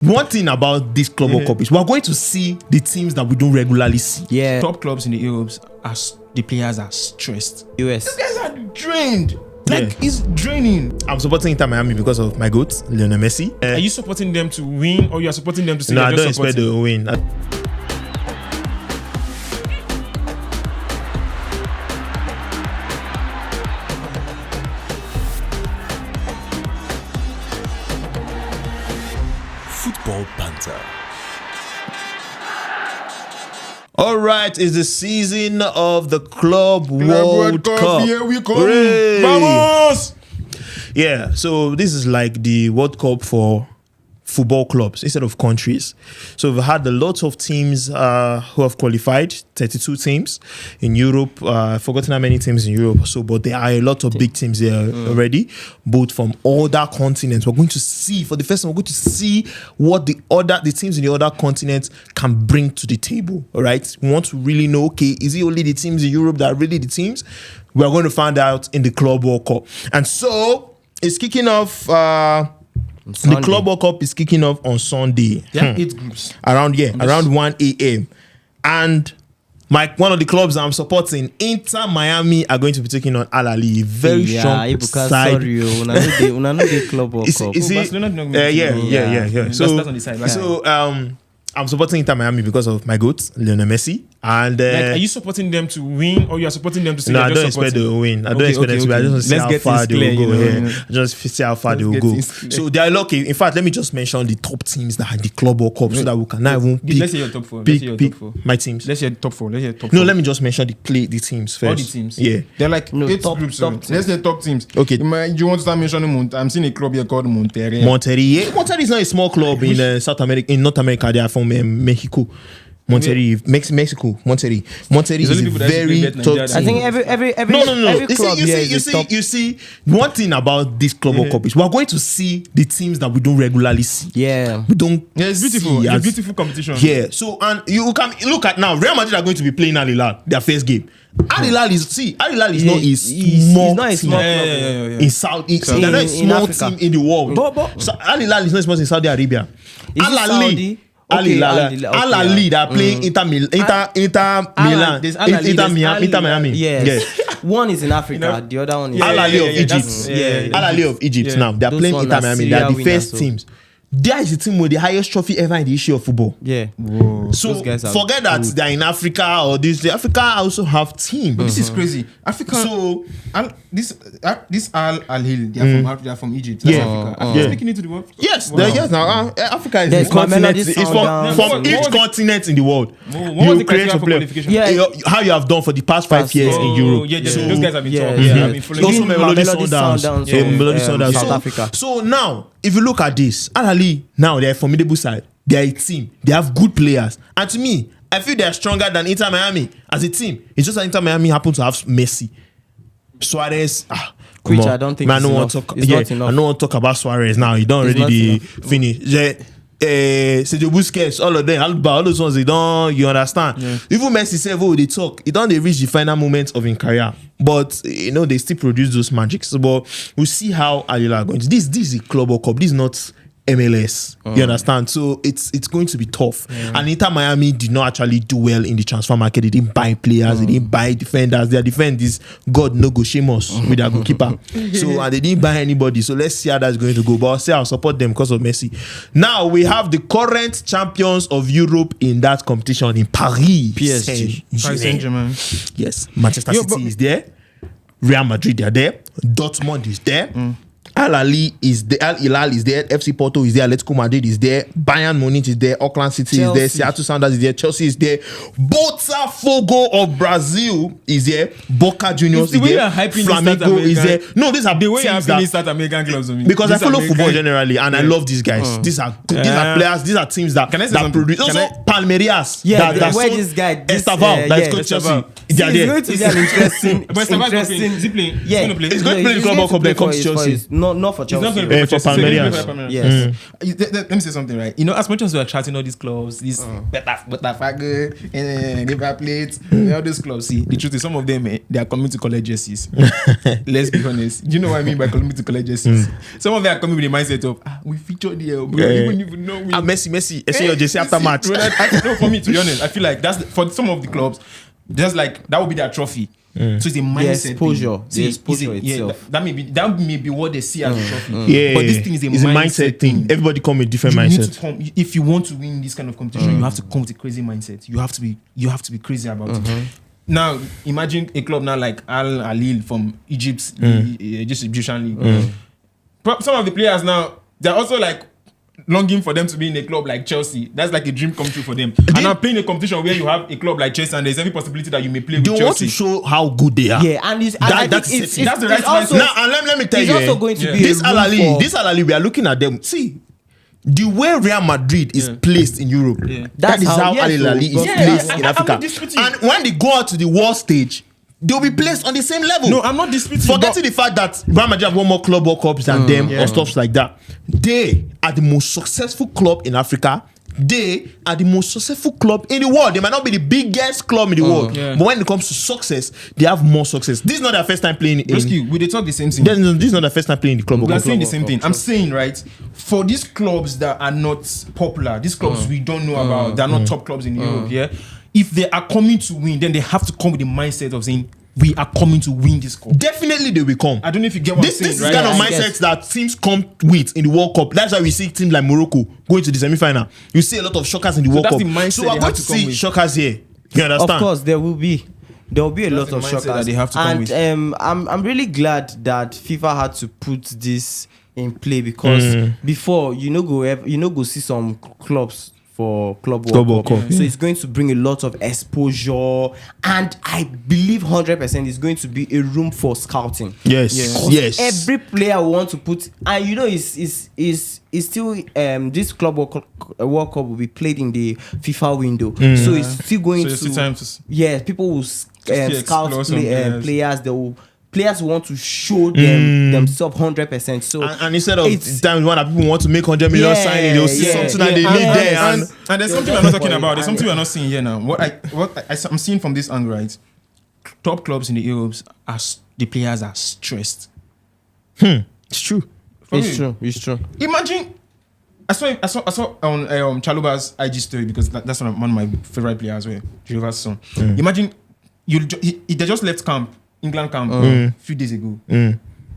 One thing about this Club World Cup is we're going to see the teams that we don't regularly see. Yeah. Top clubs in the Europe, the players are stressed. US. These guys are drained. Like, it's draining. I'm supporting Inter Miami because of my GOAT, Lionel Messi. Are you supporting them to win, or you are supporting them to say No, I you're don't just expect supporting? them to win. Football Banter. All right, it's the season of the Club World Cup. Here we come. Hooray! Vamos! Yeah, so this is like the World Cup for football clubs instead of countries. So we've had a lot of teams who have qualified, 32 teams in Europe. I've forgotten how many teams in Europe. So, but there are a lot of big teams there already, both from other continents. We're going to see, for the first time, we're going to see what the teams in the other continents can bring to the table. All right, we want to really know, okay, is it only the teams in Europe that are really the teams? We're going to find out in the Club World Cup. And so it's kicking off. The Club World Cup is kicking off on Sunday. Yeah, 8 groups. Around 1 a.m. And one of the clubs I'm supporting, Inter Miami, are going to be taking on Al Ahly. Very strong side. Sorry, una know the Club World Cup. Barcelona Yeah. So that's on the side. Right? So I'm supporting Inter Miami because of my GOAT, Lionel Messi. And are you supporting them to win, or you are supporting them to say no, you're I don't just expect supporting? them to win. I don't expect them to win. I just want to see how far they will go. I just see how far they will go. So they are lucky. In fact, let me just mention the top teams that are in the Club World Cup so that we can now even pick. Let's say your top 4. Let's say your top 4. My teams. Let's say your top 4. No, let me just mention the teams first. All the teams. Yeah. They're like 8 top groups. teams. Let's say top teams. Okay. You want to start mentioning I'm seeing a club here called Monterrey. Monterrey is not a small club in South America. In North America, they are from Mexico. Monterrey, Mexico. Monterrey is a very top team. I think every No. every club here is a top. You see, one thing about this Club World Cup is we're going to see the teams that we don't regularly see. Yeah. We don't. Yeah, it's beautiful. see It's a as- beautiful competition. Yeah. So, and you can look at now, Real Madrid are going to be playing Al Hilal, their first game. Al Hilal is not a small not a team. small In Saudi, they're not a small Africa. team in the world. But- So Al Hilal is not small in Saudi Arabia. Is it Saudi? Okay, Al Ahly, they are playing Inter Milan, There's Al Ahly, Inter there's Miami, Al Inter Miami. Yes. Yes. One is in Africa, the other one is Al Ahly of Egypt. that's- Al Ahly of Egypt now. They are Those playing ones Inter are Miami. They are the Syria first winners, so- teams. There is the team with the highest trophy ever in the history of football. Yeah. So Those guys are forget that they're in Africa or this. The Africa also have teams. This is crazy. Africa. So this Al Ahly, they are from Egypt. That's Yeah. Africa. Africa's making it to the world. yes, Wow. yes. Now Africa is There's a continent. Mamelodi It's Sundowns. from each What was the- continent in the world. What was the criteria for qualification? Yeah. How you have done for the past 5 years in Europe. Yeah, So- those guys have been Yeah, top. yeah. Yeah, I've been following. Also Even Mamelodi Mamelodi Sundowns. Sundowns, Yeah, Mamelodi yeah, Sundowns. South So- Africa. So now, if you look at this, Al Ahly, now they're a formidable side. They are a team. They have good players. And to me, I feel they are stronger than Inter Miami as a team. It's just that Inter Miami happen to have Messi. Suarez. Which I don't think man, is I don't enough. want to talk. It's Yeah, not enough. I don't want to talk about Suarez now. He don't It's already not finish. Sergio Busquets, all of them, Alba, all those ones, they don't, you understand? Yeah. Even Messi said, oh, they talk. He don't they reach the final moments of his career. But, they still produce those magics. But we'll see how Al Hilal are going to. This is a Club World Cup. This is not MLS. You understand? So it's going to be tough. And Inter Miami did not actually do well in the transfer market. They didn't buy players. They didn't buy defenders. Their defense is God no go shame us with their goalkeeper. So and they didn't buy anybody. So let's see how that's going to go. But I'll say I'll support them because of Messi. Now we have the current champions of Europe in that competition in Paris. PSG. Paris Saint-Germain. Yes. Manchester City is there. Real Madrid, they are there. Dortmund is there. Al Ahly is there. Al Hilal is there. FC Porto is there. Atletico Madrid is there. Bayern Munich is there. Auckland City is there. Seattle Sounders is there. Chelsea is there. Botafogo of Brazil is there. Boca Juniors The is way there. you're hyping this Flamengo South is there. American- No, these are The way you're teams feeling that, South American clubs on me. because I These follow American- football generally and I love these guys. These are good. These are players. These are teams that Can I say that something? produce. Can Also, Palmeiras. Yeah, that where sold this guy- this, Estaval that is yeah, coach Chelsea. Estaval. They They are it's there. going to be an interesting. But Sava's not playing. Is he playing? Yeah, He's gonna play. He's going to play the Club World Cup, then come to Chelsea. Not for Chelsea. He's not going to play for Chelsea. So he's gonna Palmeiras. play for Palmeiras. Yes. Let me say something, right? You know, as much as we are chatting all these clubs, these Botafogo, River Plate, all those clubs. See, the truth is, some of them they are coming to college jerseys. Let's be honest. Do you know what I mean by coming to college jerseys? Some of them are coming with the mindset of we featured here, bro. Even if you know we. Messi. I see your jersey after match. No, for me, to be honest, I feel like that's for some of the clubs. Just like that would be their trophy. So it's a mindset. The exposure itself. That may be what they see as a trophy. Yeah, but this thing is a mindset thing. Everybody come with different you mindset. Need to come, if you want to win this kind of competition, you have to come with a crazy mindset. You have to be crazy about it. Now, imagine a club now like Al Ahly from Egypt, just Egyptian league. Some of the players now, they're also like longing for them to be in a club like Chelsea. That's like a dream come true for them. And now playing a competition where you have a club like Chelsea and there's every possibility that you may play with Chelsea. They want to show how good they are. Yeah, and that's the right also, now. And let me tell it's you, also going to be this Al Ahly, we are looking at them. See, the way Real Madrid is placed in Europe, that is how Al Ahly is placed in Africa. And when they go out to the world stage, they'll be placed on the same level. No, I'm not disputing. Forgetting the fact that Real Madrid have won more Club World Cups than them or stuff like that. They are the most successful club in Africa. They are the most successful club in the world. They might not be the biggest club in the world, but when it comes to success, they have more success. This is not their first time playing in. Rescue, we talk the same thing. This is not their first time playing in the Club World We Cup. are saying the same thing. I'm saying, right, for these clubs that are not popular, these clubs we don't know about, they're not top clubs in Europe, if they are coming to win, then they have to come with the mindset of saying, we are coming to win this cup. Definitely they will come. I don't know if you get what I'm saying, This right? is kind of mindset that teams come with in the World Cup. That's why we see teams like Morocco going to the semi-final. You see a lot of shockers in the World that's Cup. the mindset So we're they going have to to come see with. shockers here. You understand? Of course, there will be a lot the of mindset shockers. that they have to come with. I'm really glad that FIFA had to put this in play because before you go see some clubs for Club World Cup. So it's going to bring a lot of exposure, and I believe 100% is going to be a room for scouting. Yes. Every player will want to put, and is still this Club World Cup will be played in the FIFA window, so it's still going to people will scout players. Players want to show themselves 100%. So and instead of times when people want to make 100 million signing, they'll see something that they need there. And there's something we're not talking about. There's something we're not seeing here now. What I'm seeing from this angle, right? Top clubs in the Europes the players are stressed. It's true. It's true. Imagine. I saw on Chaluba's IG story because that's one of my favorite players. Chaluba's son. Imagine they just left England camp a few days ago.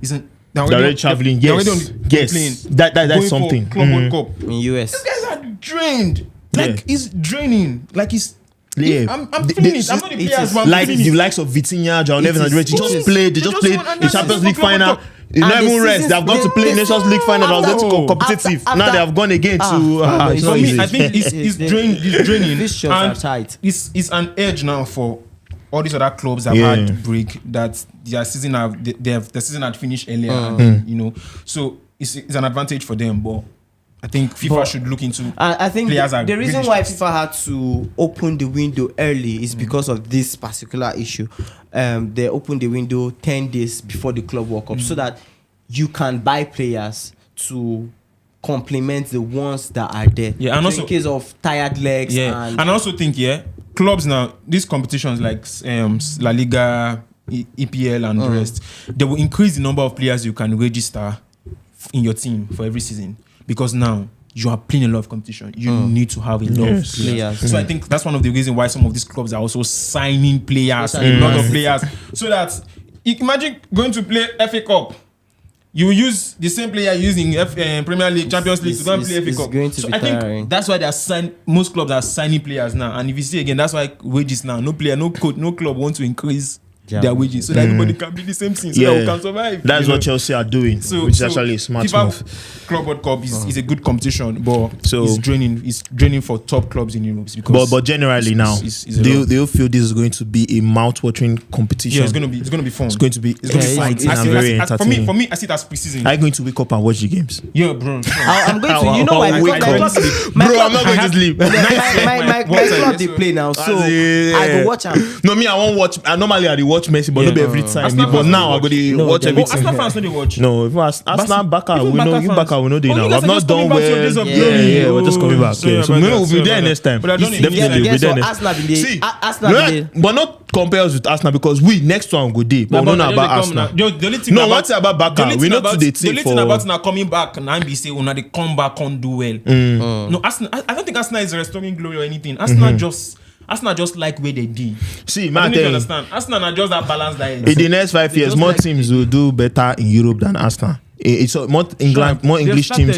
Isn't they're already traveling? Yes. That's something. Club World Cup in US. These guys are drained. Like it's draining. Like it's. Yeah. I'm feeling it. I'm not the players, but I'm like feeling it. the likes of Vitinha, John Evans, they just played the Champions League final. They not even rest. They have gone to play Nations League final. That was getting competitive. Now they have gone again to. For me, I think it's draining. These shots are tight. It's an edge now for all these other clubs that have had break, that their season had finished earlier. So it's an advantage for them. But I think FIFA should look into. I think the reason really why FIFA had to open the window early is because of this particular issue. They opened the window 10 days before the Club World Cup so that you can buy players to complement the ones that are there. Yeah, and so also in case of tired legs. Yeah, and I also think clubs now, these competitions like La Liga, EPL and the rest, they will increase the number of players you can register in your team for every season, because now you are playing a lot of competition. You need to have a lot of players. So I think that's one of the reasons why some of these clubs are also signing players, a lot of players, so that imagine going to play FA Cup. You use the same player using Premier League, Champions League to go and play FA Cup. So I think that's why most clubs are signing players now. And if you see again, that's why wages now. No player, no coach, no club wants to increase their wages so that everybody can be the same thing so that we can survive. That's what Chelsea are doing, which is actually a smart move. Club World Cup is a good competition, but it's draining for top clubs in Europe. But generally now, they feel this is going to be a mouth-watering competition. Yeah, it's going to be fun. It's going to be exciting and very entertaining. For me, I see it as pre-season. Are you going to wake up and watch the games? Yeah, bro. I'm going to. You know why? Bro, I'm not going to sleep. My club they play now, so I go watch them. No, me I won't watch. Normally I watch Messi, but not every time. But now I'm going to watch everything. Arsenal fans don't watch. No, if Arsenal Barca, we know you Barca, we know they now. I've not done well. Yeah, we're just coming back. So maybe we'll be there next time. Definitely we'll be there next time. See, but not compare us with Arsenal because we next one go dey. But we don't know about Arsenal. No, what's about Barca? We know to the team for. The only thing about now coming back and be say when they come back and do well. No, Arsenal. I don't think Arsenal is restoring glory or anything. Arsenal just like where they did. See, man, you understand. Arsenal are just that balance that in the next 5 years, more teams will do better in Europe than Arsenal. It's more English teams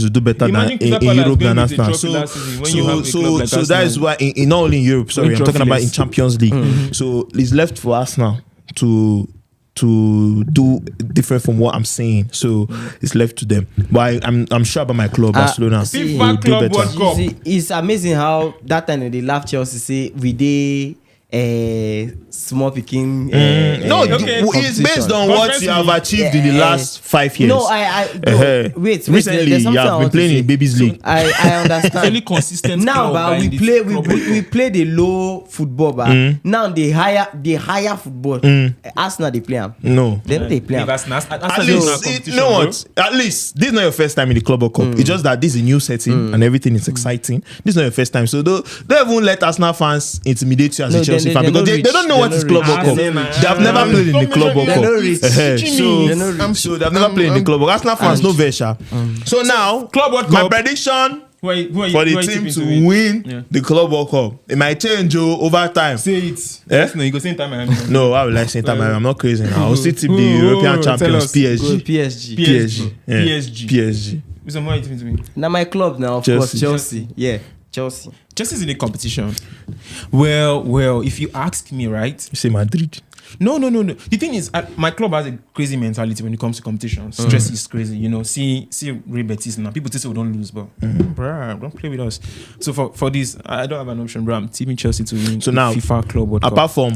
will do better than in Europe than Arsenal. So that is why in not only in Europe. Sorry, I'm talking about in Champions League. So it's left for Arsenal to do different from what I'm saying. So it's left to them. But I'm sure about my club, Barcelona. FIFA Club World Cup. It's amazing how that time they laugh Chelsea say we did small picking. It's based on what you have achieved in the last 5 years. No, wait. Recently, you have been playing in Babies League. I understand. Really consistent. Now, but we play the low football, but now they higher football. Arsenal they play them. No, they don't they play them. At least this is not your first time in the Club World Cup. It's just that this is a new setting and everything is exciting. This is not your first time, so don't even let Arsenal fans intimidate you as a Chelsea fan because they don't know what is Club World Cup. They have never played in the Club World Cup. So they have never played in the Club World Cup. Arsenal fans no Vesha. So now Club World Cup. My prediction for the team to win the Club World Cup, it might change over time. Say it. No, you go say Inter Miami. No, I will like say Inter Miami. I'm not crazy now. I will still tip the European champions PSG. Now my club now, of course, Chelsea. Yeah, Chelsea. Chelsea's in a competition. Well, if you ask me, right? You say Madrid. No. The thing is, my club has a crazy mentality when it comes to competition. Stress is crazy, you know. See, Real Betis now. People say we don't lose, but bruh, don't play with us. So for this, I don't have an option, bro. I'm teaming Chelsea to win. So now, FIFA Club World Cup. Apart from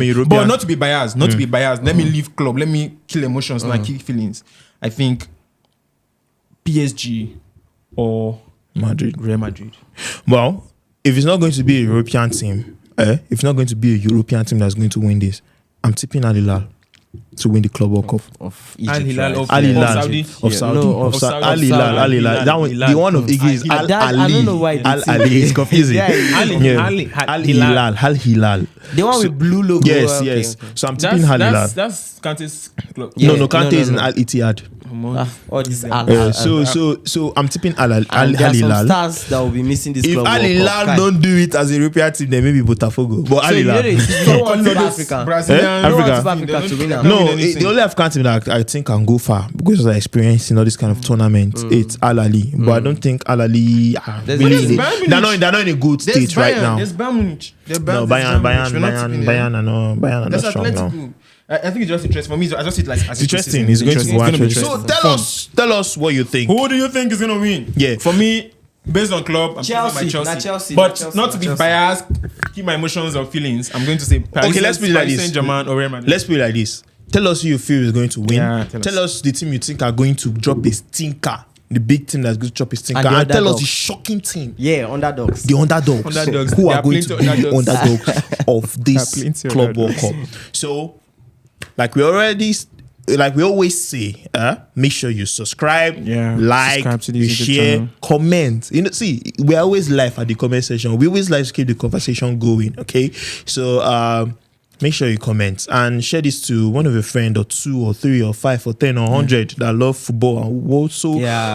European, but not to be biased. Let me leave club. Let me kill emotions, not kill feelings. I think PSG or Real Madrid. Well, if it's not going to be a European team, if it's not going to be a European team that's going to win this, I'm tipping Al Hilal to win the Club World Cup. Of Egypt, Al Hilal of Saudi. Al Hilal. That one, the one of Iggy is Al Ali. I don't know why Al Ali. It's confusing. Al Hilal. The one with blue logo. Yes. Okay. So I'm tipping Al Hilal. That's Kante's club. No, Kante is in Al Ittihad. So I'm tipping Al Hilal. There are some stars that will be missing this club. If Al Hilal don't do it as a European team, then maybe Botafogo. But Al Hilal, Africa to win. No, the only African team that I think can go far because of the experience in all this kind of tournament, it's Al Ahly. But I don't think Al Ahly really. They're not in a good state right now. There's Bayern Munich. Bayern are not strong now. I think it's just interesting for me. I just see it like as interesting. It's going to go actually. So tell us what you think. Who do you think is going to win? Yeah, for me, based on club, I'm Chelsea. But not to be biased, keep my emotions or feelings. I'm going to say Paris. Okay, let's put it like this. Saint-Germain or Real Madrid. Let's put it like this. Tell us who you feel is going to win. Yeah, tell us the team you think are going to drop a stinker. The big team that's going to drop a stinker. And tell us the shocking team. Yeah, underdogs. The underdogs. Who are going to be the underdogs of this Club World Cup. So, like we always say, make sure you subscribe, like, you share, comment. You know, see, we always live at the comment section. We always like to keep the conversation going. Okay, so make sure you comment and share this to one of your friends or 2 or 3 or 5 or 10 or 100 that love football and also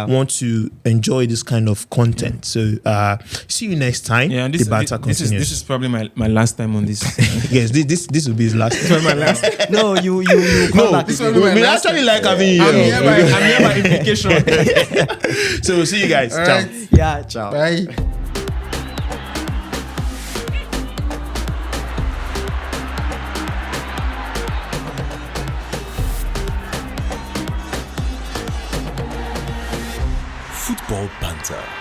want to enjoy this kind of content. So see you next time. Yeah, the banter continues. This is probably my last time on this. Yes, this will be his last. This will be my last. No, you come back. This will be my last. Actually like having you. I'm here by invitation. So see you guys. All ciao. Right. Yeah, ciao. Bye. Football Banter.